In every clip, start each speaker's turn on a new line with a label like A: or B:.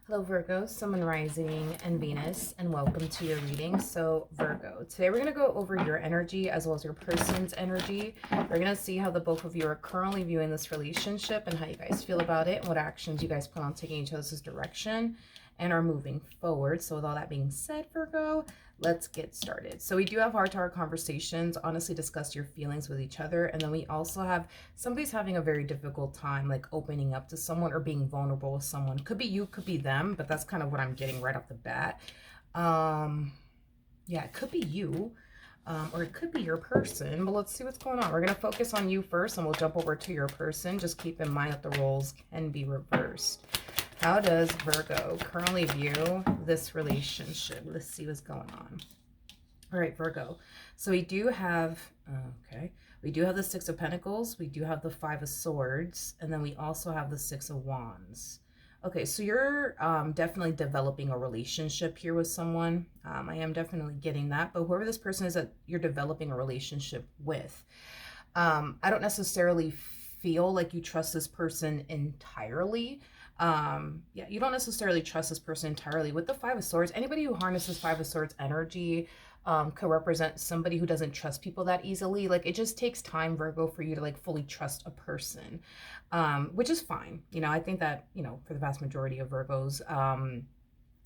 A: Hello Virgo, Sun, Moon, Rising, and Venus, and welcome to your reading. So Virgo, today we're going to go over your energy as well as your person's energy. We're going to see how the both of you are currently viewing this relationship and how you guys feel about it and what actions you guys plan on taking each other's direction and are moving forward. So with all that being said, Virgo, let's get started. So we do have heart-to-heart conversations, honestly discuss your feelings with each other, and then we also have somebody's having a very difficult time like opening up to someone or being vulnerable with someone. Could be you, could be them, but that's kind of what I'm getting right off the bat. Yeah, it could be you. Or it could be your person, but let's see what's going on. We're going to focus on you first and we'll jump over to your person. Just keep in mind that the roles can be reversed. How does Virgo currently view this relationship? Let's see what's going on. All right, Virgo. So we do have, we do have the Six of Pentacles. We do have the Five of Swords. And then we also have the Six of Wands. Okay, so you're definitely developing a relationship here with someone. I am definitely getting that. But whoever this person is that you're developing a relationship with, I don't necessarily feel like you trust this person entirely. Yeah, you don't necessarily trust this person entirely. With the Five of Swords, anybody who harnesses Five of Swords energy could represent somebody who doesn't trust people that easily. Like, it just takes time, Virgo, for you to like fully trust a person, which is fine. You know, I think that, you know, for the vast majority of Virgos,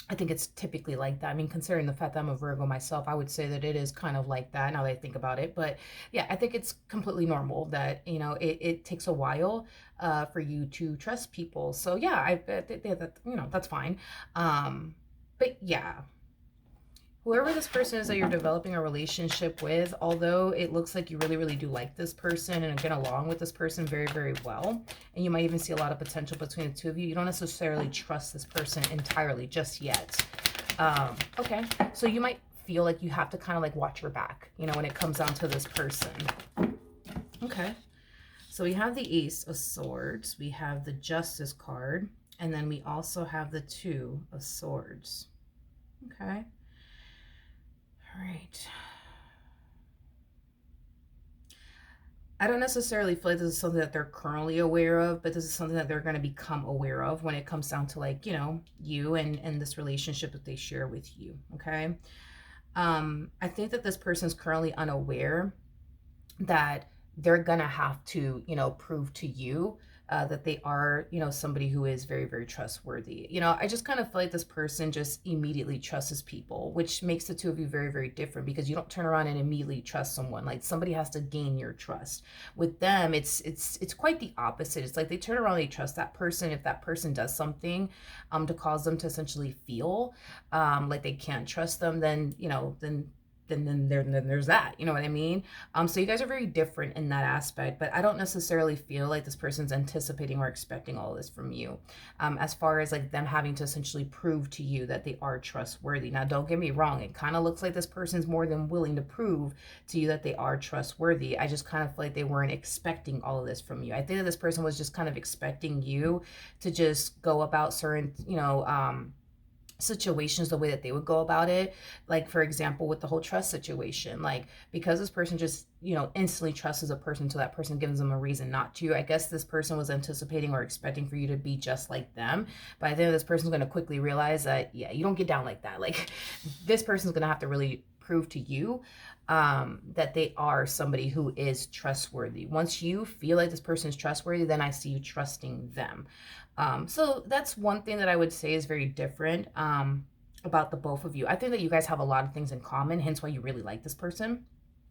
A: I think it's typically like that. I mean, considering the fact that I'm a Virgo myself, I would say that it is kind of like that now that I think about it. But yeah, I think it's completely normal that, you know, it takes a while for you to trust people. So yeah, that, you know, that's fine. But yeah, whoever this person is that you're developing a relationship with, although it looks like you really, really do like this person and get along with this person very, very well, and you might even see a lot of potential between the two of you, you don't necessarily trust this person entirely just yet. Okay, so you might feel like you have to kind of like watch your back, you know, when it comes down to this person. Okay, so we have the Ace of Swords, we have the Justice card, and then we also have the Two of Swords. Okay. All right. I don't necessarily feel like this is something that they're currently aware of, but this is something that they're going to become aware of when it comes down to like, you know, you and this relationship that they share with you. Okay. I think that this person is currently unaware that they're gonna have to, you know, prove to you that they are, you know, somebody who is very, very trustworthy. You know, I just kind of feel like this person just immediately trusts people, which makes the two of you very, very different because you don't turn around and immediately trust someone. Like, somebody has to gain your trust. With them, it's quite the opposite. It's like they turn around, they trust that person. If that person does something to cause them to essentially feel like they can't trust them, then, you know, then there's that, you know what I mean? So you guys are very different in that aspect, but I don't necessarily feel like this person's anticipating or expecting all of this from you, as far as like them having to essentially prove to you that they are trustworthy. Now, don't get me wrong, it kind of looks like this person's more than willing to prove to you that they are trustworthy. I just kind of feel like they weren't expecting all of this from you. I think that this person was just kind of expecting you to just go about certain, you know, situations the way that they would go about it. Like, for example, with the whole trust situation, like, because this person just, you know, instantly trusts a person until that person gives them a reason not to, I guess this person was anticipating or expecting for you to be just like them. But I think this person's going to quickly realize that, yeah, you don't get down like that. Like, this person's going to have to really prove to you that they are somebody who is trustworthy. Once you feel like this person is trustworthy, then I see you trusting them. So that's one thing that I would say is very different about the both of you. I think that you guys have a lot of things in common, hence why you really like this person.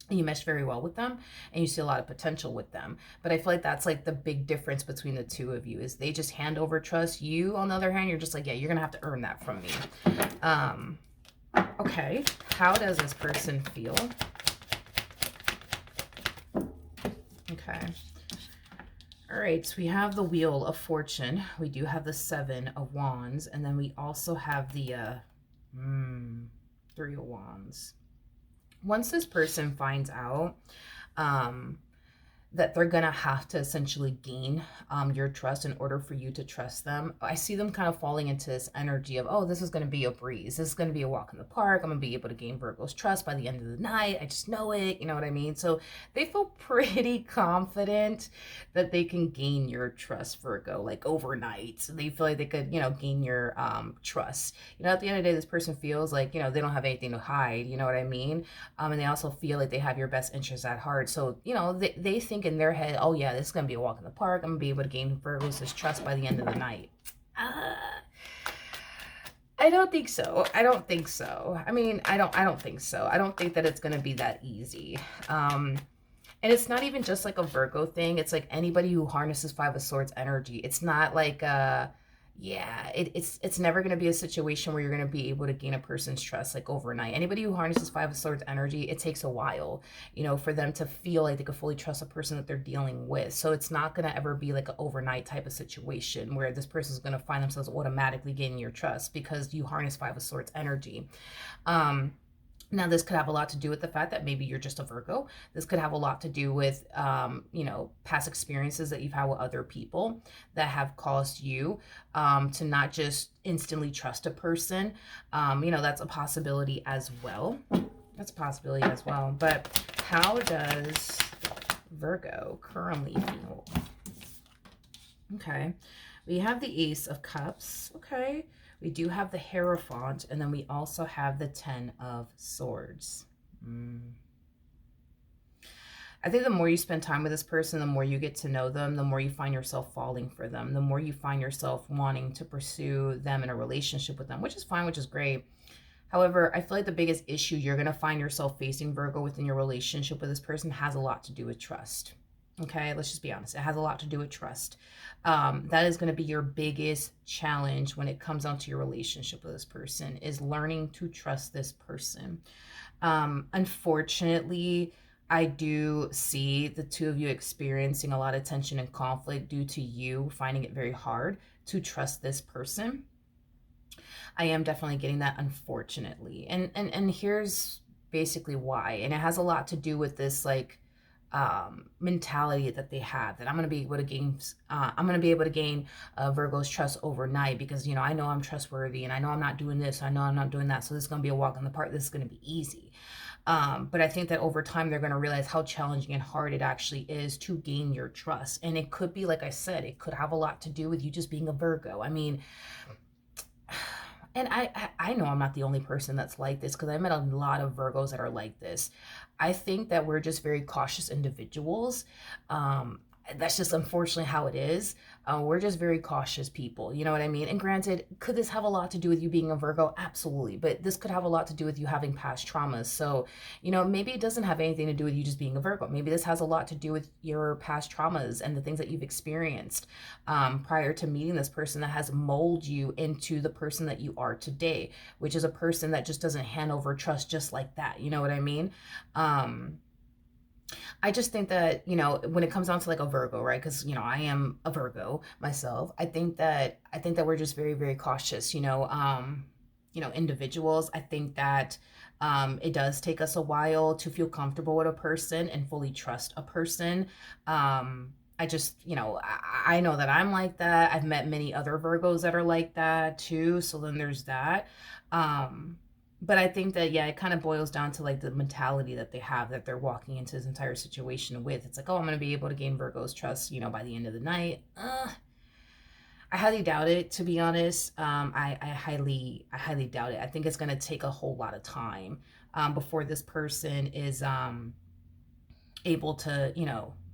A: And you mesh very well with them and you see a lot of potential with them. But I feel like that's like the big difference between the two of you is they just hand over trust. You, on the other hand, you're just like, yeah, you're going to have to earn that from me. Okay. How does this person feel? Okay. All right, so we have the Wheel of Fortune. We do have the Seven of Wands. And then we also have the Three of Wands. Once this person finds out that they're gonna have to essentially gain your trust in order for you to trust them. I see them kind of falling into this energy of, oh, this is gonna be a breeze. This is gonna be a walk in the park. I'm gonna be able to gain Virgo's trust by the end of the night. I just know it. You know what I mean? So they feel pretty confident that they can gain your trust, Virgo, like overnight. So they feel like they could, gain your trust. At the end of the day, this person feels like, they don't have anything to hide. You know what I mean? And they also feel like they have your best interests at heart. So, they think in their head, oh yeah, this is going to be a walk in the park. I'm going to be able to gain Virgo's trust by the end of the night. I don't think so. I don't think so. I mean, I don't think so. I don't think that it's going to be that easy. And it's not even just like a Virgo thing. It's like anybody who harnesses Five of Swords energy. It's not like it's never going to be a situation where you're going to be able to gain a person's trust like overnight. Anybody who harnesses Five of Swords energy, it takes a while, for them to feel like they could fully trust a person that they're dealing with. So it's not going to ever be like an overnight type of situation where this person is going to find themselves automatically gaining your trust because you harness Five of Swords energy. Now, this could have a lot to do with the fact that maybe you're just a Virgo. This could have a lot to do with, past experiences that you've had with other people that have caused you to not just instantly trust a person. That's a possibility as well. That's a possibility as well. But how does Virgo currently feel? Okay. We have the Ace of Cups. Okay. We do have the Hierophant, and then we also have the Ten of Swords. I think the more you spend time with this person, the more you get to know them, the more you find yourself falling for them, the more you find yourself wanting to pursue them in a relationship with them, which is fine, which is great. However, I feel like the biggest issue you're going to find yourself facing, Virgo, within your relationship with this person has a lot to do with trust. Okay, let's just be honest. It has a lot to do with trust. That is going to be your biggest challenge when it comes down to your relationship with this person, is learning to trust this person. Unfortunately, I do see the two of you experiencing a lot of tension and conflict due to you finding it very hard to trust this person. I am definitely getting that, unfortunately. And here's basically why. And it has a lot to do with this, like, mentality that they have, that I'm going to be able to gain Virgo's trust overnight because, I know I'm trustworthy and I know I'm not doing this. I know I'm not doing that. So this is going to be a walk in the park. This is going to be easy. But I think that over time, they're going to realize how challenging and hard it actually is to gain your trust. And it could be, like I said, it could have a lot to do with you just being a Virgo. I mean, and I know I'm not the only person that's like this, because I met a lot of Virgos that are like this. I think that we're just very cautious individuals. That's just unfortunately how it is. We're just very cautious people. You know what I mean? And granted, could this have a lot to do with you being a Virgo? Absolutely. But this could have a lot to do with you having past traumas. So, maybe it doesn't have anything to do with you just being a Virgo. Maybe this has a lot to do with your past traumas and the things that you've experienced prior to meeting this person that has molded you into the person that you are today, which is a person that just doesn't hand over trust just like that. You know what I mean? I just think that, when it comes down to like a Virgo, right? Because, I am a Virgo myself. I think that we're just very, very cautious, individuals. I think that it does take us a while to feel comfortable with a person and fully trust a person. I just, I know that I'm like that. I've met many other Virgos that are like that too. So then there's that. But I think that, yeah, it kind of boils down to like the mentality that they have, that they're walking into this entire situation with. It's like, oh, I'm going to be able to gain Virgo's trust, by the end of the night. I highly doubt it, to be honest. I highly doubt it. I think it's going to take a whole lot of time before this person is able to,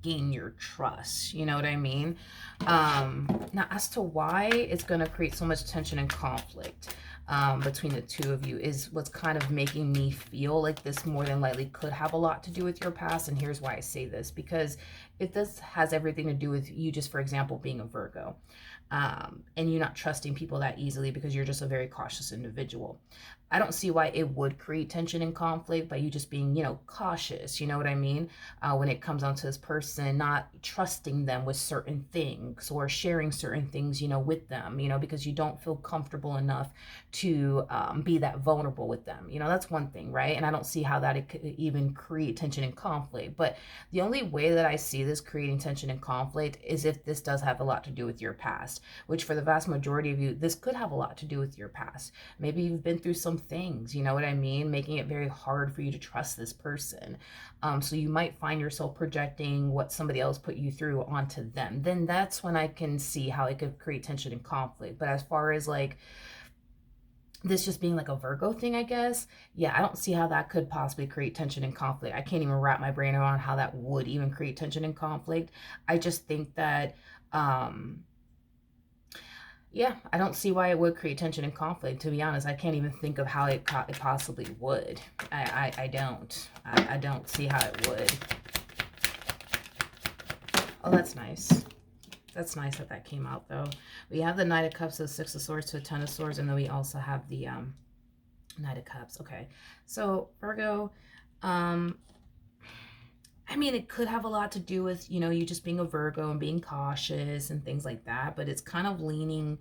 A: gain your trust. You know what I mean? Now, as to why it's going to create so much tension and conflict between the two of you is what's kind of making me feel like this more than likely could have a lot to do with your past. And here's why I say this, because if this has everything to do with you just, for example, being a Virgo, and you not trusting people that easily because you're just a very cautious individual. I don't see why it would create tension and conflict by you just being, cautious. You know what I mean? When it comes down to this person not trusting them with certain things or sharing certain things, with them, because you don't feel comfortable enough to be that vulnerable with them. That's one thing, right? And I don't see how that it could even create tension and conflict. But the only way that I see this creating tension and conflict is if this does have a lot to do with your past, which for the vast majority of you, this could have a lot to do with your past. Maybe you've been through some things, you know what I mean, making it very hard for you to trust this person. So you might find yourself projecting what somebody else put you through onto them. Then that's when I can see how it could create tension and conflict. But as far as like this just being like a Virgo thing, I guess, yeah, I don't see how that could possibly create tension and conflict. I can't even wrap my brain around how that would even create tension and conflict. I just think that yeah, I don't see why it would create tension and conflict. To be honest, I can't even think of how it possibly would. I don't. I don't see how it would. Oh, that's nice. That's nice that that came out, though. We have the Knight of Cups, the Six of Swords, to the Ten of Swords, and then we also have the Knight of Cups. Okay, so Virgo, I mean, it could have a lot to do with, you just being a Virgo and being cautious and things like that, but it's kind of leaning,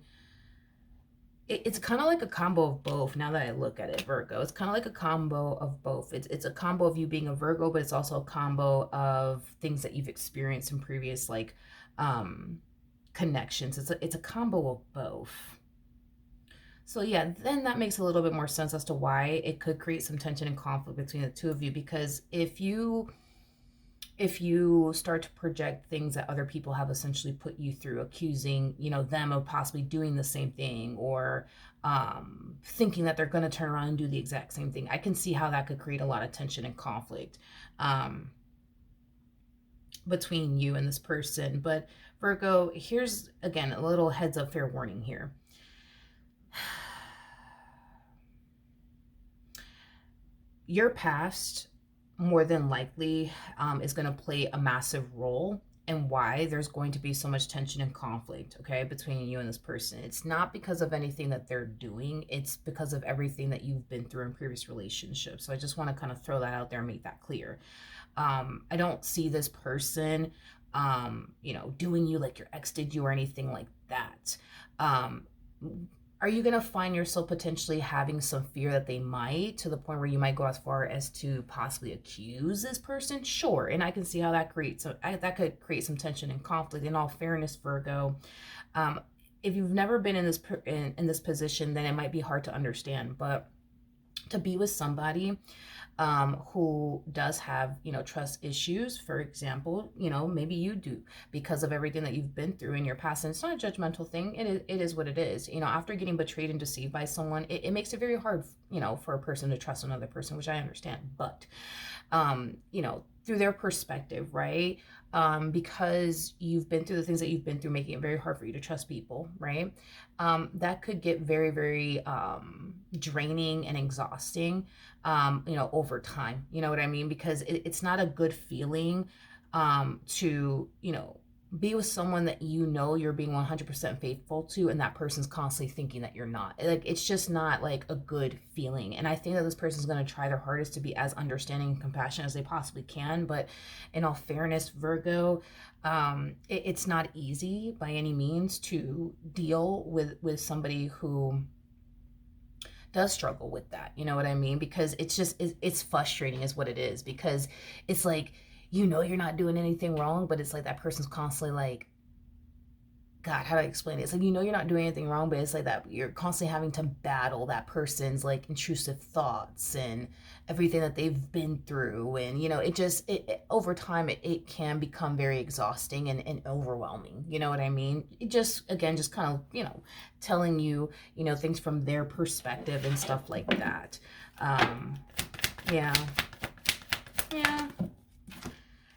A: it's kind of like a combo of both now that I look at it, Virgo. It's kind of like a combo of both. It's a combo of you being a Virgo, but it's also a combo of things that you've experienced in previous, like, connections. It's a combo of both. So yeah, then that makes a little bit more sense as to why it could create some tension and conflict between the two of you, because if you start to project things that other people have essentially put you through, accusing, them of possibly doing the same thing, or thinking that they're going to turn around and do the exact same thing, I can see how that could create a lot of tension and conflict between you and this person. But Virgo, here's, again, a little heads up, fair warning here. Your past more than likely is going to play a massive role in why there's going to be so much tension and conflict, okay, between you and this person. It's not because of anything that they're doing. It's because of everything that you've been through in previous relationships. So I just want to kind of throw that out there and make that clear. I don't see this person, doing you like your ex did you or anything like that. Are you going to find yourself potentially having some fear that they might, to the point where you might go as far as to possibly accuse this person? Sure. And I can see how that that could create some tension and conflict. In all fairness, Virgo, if you've never been in this position, then it might be hard to understand. But to be with somebody who does have, trust issues, for example, maybe you do, because of everything that you've been through in your past. And it's not a judgmental thing. It is what it is. After getting betrayed and deceived by someone, it makes it very hard, for a person to trust another person, which I understand. But, through their perspective, right? Because you've been through the things that you've been through, making it very hard for you to trust people, right? That could get very, very draining and exhausting, over time. You know what I mean? Because it's not a good feeling to, be with someone that you're being 100% faithful to, and that person's constantly thinking that you're not. Like, it's just not like a good feeling. And I think that this person's going to try their hardest to be as understanding and compassionate as they possibly can. But in all fairness, Virgo, it's not easy by any means to deal with somebody who does struggle with that. You know what I mean? Because it's frustrating is what it is, because it's like, you're not doing anything wrong, but it's like that person's constantly like, God, how do I explain it? It's like, you're not doing anything wrong, but it's like that you're constantly having to battle that person's like intrusive thoughts and everything that they've been through. And, it over time, it can become very exhausting and overwhelming. You know what I mean? It just kind of, telling you, things from their perspective and stuff like that. Yeah.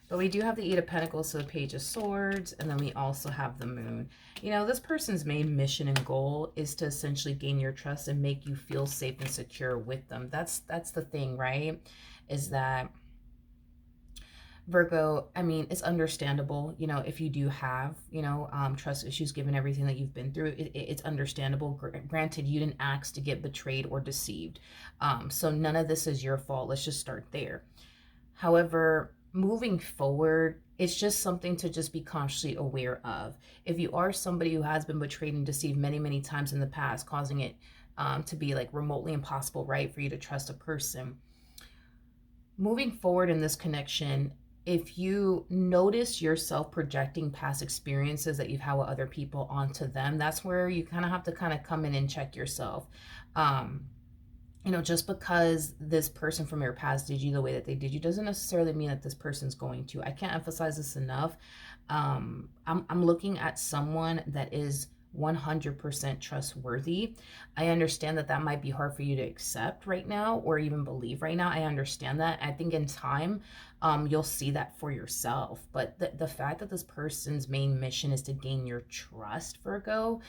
A: But we do have the Eight of Pentacles, so the Page of Swords, and then we also have the Moon. This person's main mission and goal is to essentially gain your trust and make you feel safe and secure with them. That's the thing, right? Is that Virgo, I mean, it's understandable, if you do have, trust issues given everything that you've been through, it's understandable. Granted, you didn't ask to get betrayed or deceived. So none of this is your fault. Let's just start there. However, moving forward, it's just something to just be consciously aware of. If you are somebody who has been betrayed and deceived many, many times in the past, causing it to be like remotely impossible, right, for you to trust a person, moving forward in this connection, if you notice yourself projecting past experiences that you've had with other people onto them, that's where you kind of have to kind of come in and check yourself. Um, just because this person from your past did you the way that they did you doesn't necessarily mean that this person's going to. I can't emphasize this enough. I'm looking at someone that is 100% trustworthy. I understand that that might be hard for you to accept right now or even believe right now. I understand that. I think in time, you'll see that for yourself. But the fact that this person's main mission is to gain your trust, Virgo,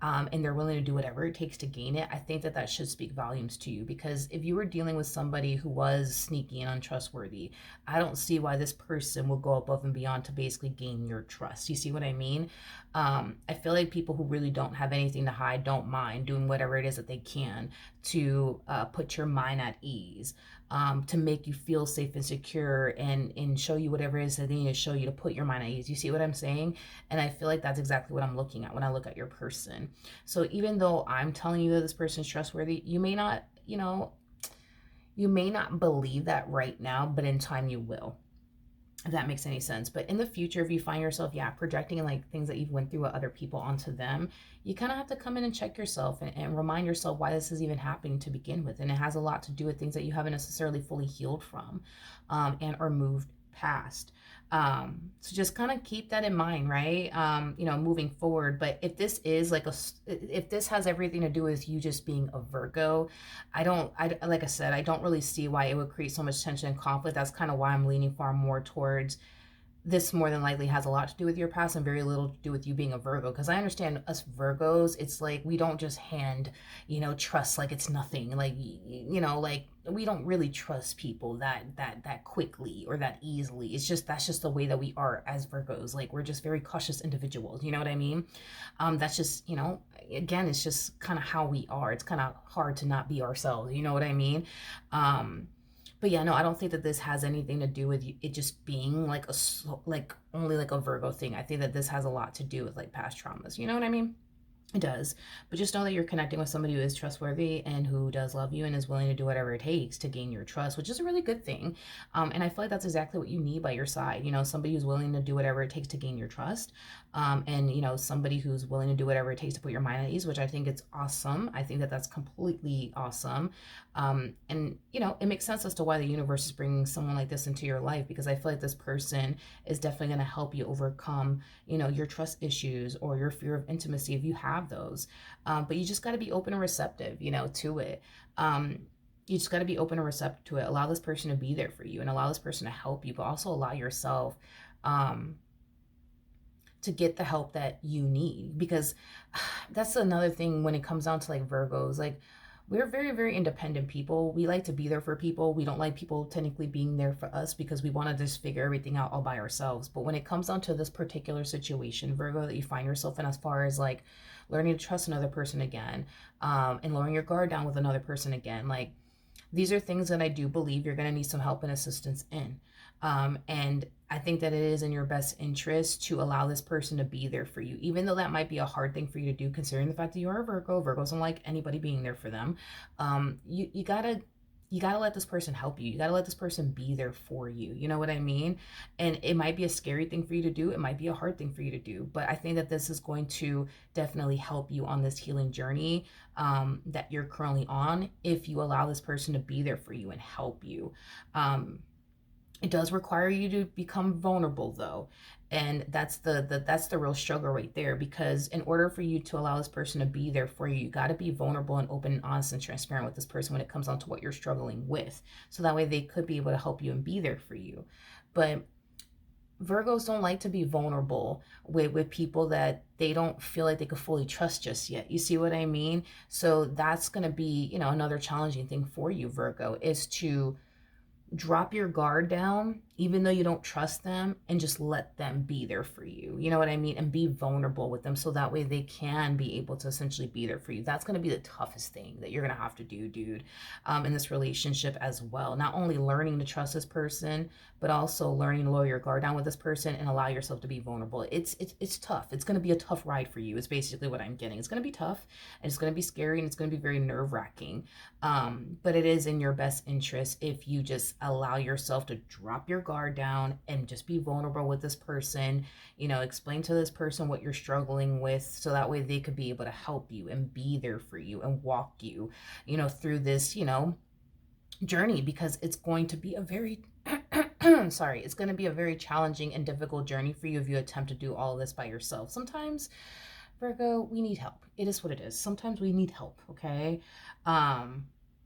A: and they're willing to do whatever it takes to gain it, I think that that should speak volumes to you. Because if you were dealing with somebody who was sneaky and untrustworthy, I don't see why this person will go above and beyond to basically gain your trust. You see what I mean? I feel like people who really don't have anything to hide don't mind doing whatever it is that they can to put your mind at ease, to make you feel safe and secure, and show you whatever it is that they need to show you to put your mind at ease. You see what I'm saying? And I feel like that's exactly what I'm looking at when I look at your person. So even though I'm telling you that this person is trustworthy, you may not, you may not believe that right now, but in time you will, if that makes any sense. But in the future, if you find yourself, projecting like things that you've went through with other people onto them, you kind of have to come in and check yourself, and remind yourself why this is even happening to begin with. And it has a lot to do with things that you haven't necessarily fully healed from, and or moved past. So just kind of keep that in mind, right? Moving forward. But if this is if this has everything to do with you just being a Virgo, like I said, I don't really see why it would create so much tension and conflict. That's kind of why I'm leaning far more towards this more than likely has a lot to do with your past and very little to do with you being a Virgo. Because I understand us Virgos, it's like we don't just hand, trust like it's nothing. Like, like we don't really trust people that quickly or that easily. That's just the way that we are as Virgos. Like, we're just very cautious individuals. You know what I mean? That's just, again, it's just kind of how we are. It's kind of hard to not be ourselves. You know what I mean? But yeah, no, I don't think that this has anything to do with it just being like only like a Virgo thing. I think that this has a lot to do with like past traumas. You know what I mean? It does. But just know that you're connecting with somebody who is trustworthy and who does love you and is willing to do whatever it takes to gain your trust, which is a really good thing. And I feel like that's exactly what you need by your side. Somebody who's willing to do whatever it takes to gain your trust. And somebody who's willing to do whatever it takes to put your mind at ease, which I think it's awesome. I think that that's completely awesome. And it makes sense as to why the universe is bringing someone like this into your life, because I feel like this person is definitely going to help you overcome, your trust issues or your fear of intimacy if you have those. But you just got to be open and receptive, to it. You just got to be open and receptive to it. Allow this person to be there for you and allow this person to help you, but also allow yourself to get the help that you need. Because that's another thing when it comes down to like Virgos, like we're very, very independent people. We like to be there for people. We don't like people technically being there for us because we want to just figure everything out all by ourselves. But when it comes down to this particular situation, Virgo, that you find yourself in, as far as like learning to trust another person again, and lowering your guard down with another person again, like these are things that I do believe you're going to need some help and assistance in. And I think that it is in your best interest to allow this person to be there for you, even though that might be a hard thing for you to do, considering the fact that you are a Virgo. Virgos don't like anybody being there for them. You gotta let this person help you. You gotta let this person be there for you. You know what I mean? And it might be a scary thing for you to do. It might be a hard thing for you to do. But I think that this is going to definitely help you on this healing journey that you're currently on, if you allow this person to be there for you and help you. It does require you to become vulnerable, though. And that's the real struggle right there, because in order for you to allow this person to be there for you, you got to be vulnerable and open and honest and transparent with this person when it comes down to what you're struggling with. So that way they could be able to help you and be there for you. But Virgos don't like to be vulnerable with people that they don't feel like they could fully trust just yet. You see what I mean? So that's going to be, another challenging thing for you, Virgo, is to drop your guard down, even though you don't trust them, and just let them be there for you. You know what I mean? And be vulnerable with them so that way they can be able to essentially be there for you. That's going to be the toughest thing that you're going to have to do, dude, in this relationship as well. Not only learning to trust this person, but also learning to lower your guard down with this person and allow yourself to be vulnerable. It's tough. It's going to be a tough ride for you. It's basically what I'm getting. It's going to be tough, and it's going to be scary, and it's going to be very nerve-wracking. But it is in your best interest if you just allow yourself to drop your guard down and just be vulnerable with this person. Explain to this person what you're struggling with so that way they could be able to help you and be there for you and walk you, through this, journey, because it's going to be a very sorry, it's going to be a very challenging and difficult journey for you if you attempt to do all of this by yourself. Sometimes, Virgo, we need help. It is what it is. Sometimes we need help, okay?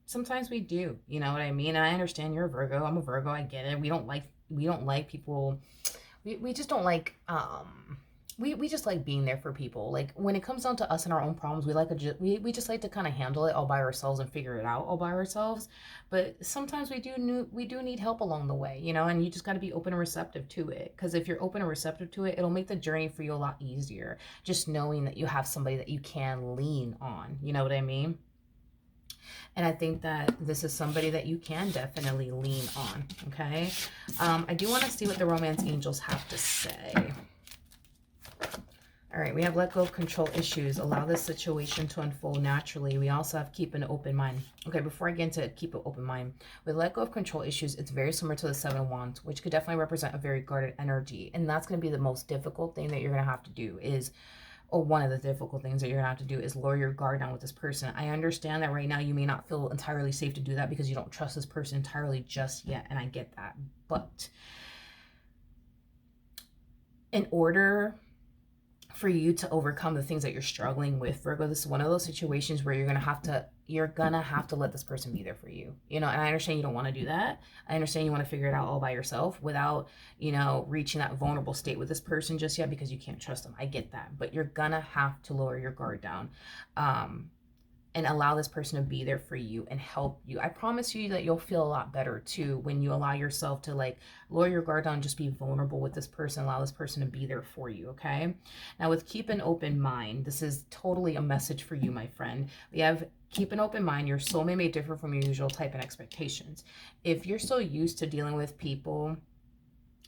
A: Sometimes we do, you know what I mean? And I understand you're a Virgo. I'm a Virgo. I get it. We don't like people. We just don't like, we just like being there for people. Like when it comes down to us and our own problems, we just like to kind of handle it all by ourselves and figure it out all by ourselves. But sometimes we do need help along the way, and you just got to be open and receptive to it. Because if you're open and receptive to it, it'll make the journey for you a lot easier. Just knowing that you have somebody that you can lean on, you know what I mean? And I think that this is somebody that you can definitely lean on, okay? I do want to see what the romance angels have to say. All right, we have let go of control issues. Allow this situation to unfold naturally. We also have keep an open mind. Okay, before I get into keep an open mind, with let go of control issues, it's very similar to the Seven of Wands, which could definitely represent a very guarded energy. And that's going to be the most difficult thing that you're going to have to do is, or one of the difficult things that you're gonna have to do is lower your guard down with this person. I understand that right now you may not feel entirely safe to do that because you don't trust this person entirely just yet, and I get that. But in order for you to overcome the things that you're struggling with, Virgo, this is one of those situations where you're gonna have to let this person be there for you. And I understand you don't want to do that. I understand you want to figure it out all by yourself without, reaching that vulnerable state with this person just yet because you can't trust them. I get that. But you're gonna have to lower your guard down. And allow this person to be there for you and help you. I promise you that you'll feel a lot better too when you allow yourself to lower your guard down, just be vulnerable with this person, allow this person to be there for you, okay? Now with keep an open mind, this is totally a message for you, my friend. We have keep an open mind. Your soulmate may differ from your usual type and expectations. If you're so used to dealing with people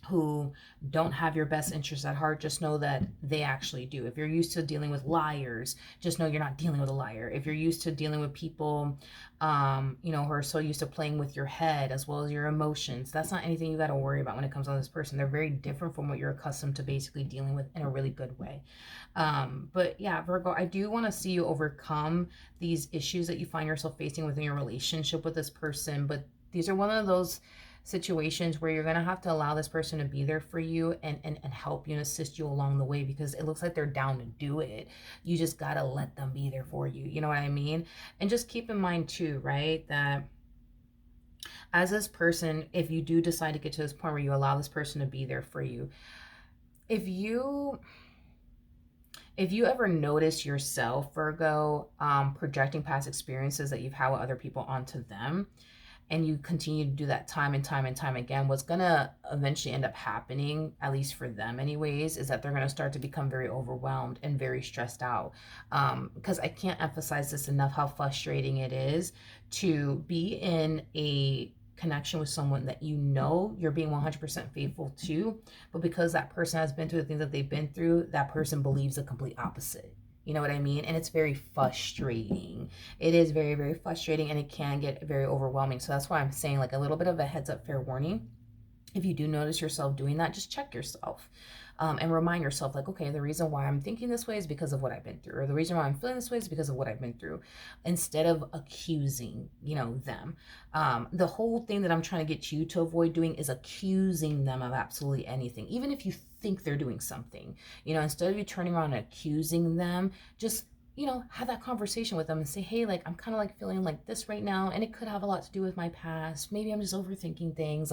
A: who don't have your best interests at heart, just know that they actually do. If you're used to dealing with liars, just know you're not dealing with a liar. If you're used to dealing with people, who are so used to playing with your head as well as your emotions, that's not anything you got to worry about when it comes to this person. They're very different from what you're accustomed to basically dealing with in a really good way. But yeah, Virgo, I do want to see you overcome these issues that you find yourself facing within your relationship with this person. But these are one of those situations where you're going to have to allow this person to be there for you and help you and assist you along the way, because it looks like they're down to do it. You just got to let them be there for you. You know what I mean? And just keep in mind too, right, that as this person, if you do decide to get to this point where you allow this person to be there for you, if you ever notice yourself, Virgo, projecting past experiences that you've had with other people onto them, and you continue to do that time and time and time again, what's going to eventually end up happening, at least for them anyways, is that they're going to start to become very overwhelmed and very stressed out. Because I can't emphasize this enough, how frustrating it is to be in a connection with someone that you're being 100% faithful to, but because that person has been through the things that they've been through, that person believes the complete opposite. You know what I mean? And it's very frustrating. It is very, very frustrating, and it can get very overwhelming. So that's why I'm saying a little bit of a heads up, fair warning. If you do notice yourself doing that, just check yourself and remind yourself okay, the reason why I'm thinking this way is because of what I've been through, or the reason why I'm feeling this way is because of what I've been through, instead of accusing, them. The whole thing that I'm trying to get you to avoid doing is accusing them of absolutely anything, even if you think they're doing something. Instead of you turning around and accusing them, just have that conversation with them and say, hey, I'm kind of feeling like this right now, and it could have a lot to do with my past. Maybe I'm just overthinking things,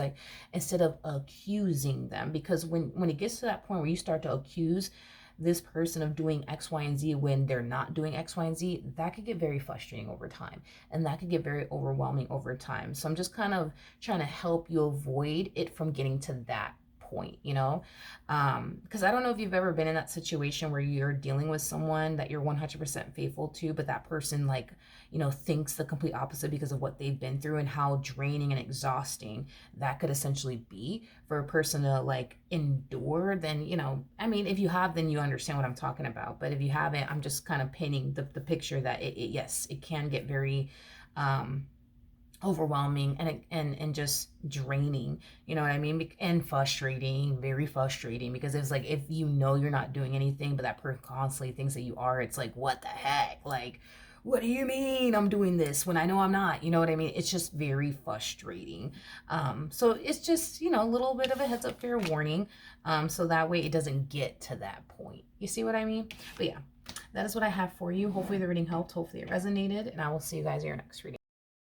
A: instead of accusing them. Because when it gets to that point where you start to accuse, this person of doing X, Y, and Z when they're not doing X, Y, and Z, that could get very frustrating over time. And that could get very overwhelming over time. So I'm just kind of trying to help you avoid it from getting to that point, you know? Because I don't know if you've ever been in that situation where you're dealing with someone that you're 100% faithful to, but that person, like, you know, thinks the complete opposite because of what they've been through and how draining and exhausting that could essentially be for a person to like endure. Then, you know, I mean, if you have, then you understand what I'm talking about. But if you haven't, I'm just kind of painting the picture that yes, it can get very overwhelming and just draining, you know what I mean, and frustrating, very frustrating, because it's like, if you know you're not doing anything but that person constantly thinks that you are, it's like, what the heck, like, what do you mean I'm doing this when I know I'm not, you know what I mean? It's just very frustrating. So it's just, you know, a little bit of a heads up, fair warning, so that way it doesn't get to that point, you see what I mean? But yeah, that is what I have for you. Hopefully the reading helped, hopefully it resonated, and I will see you guys in your next reading.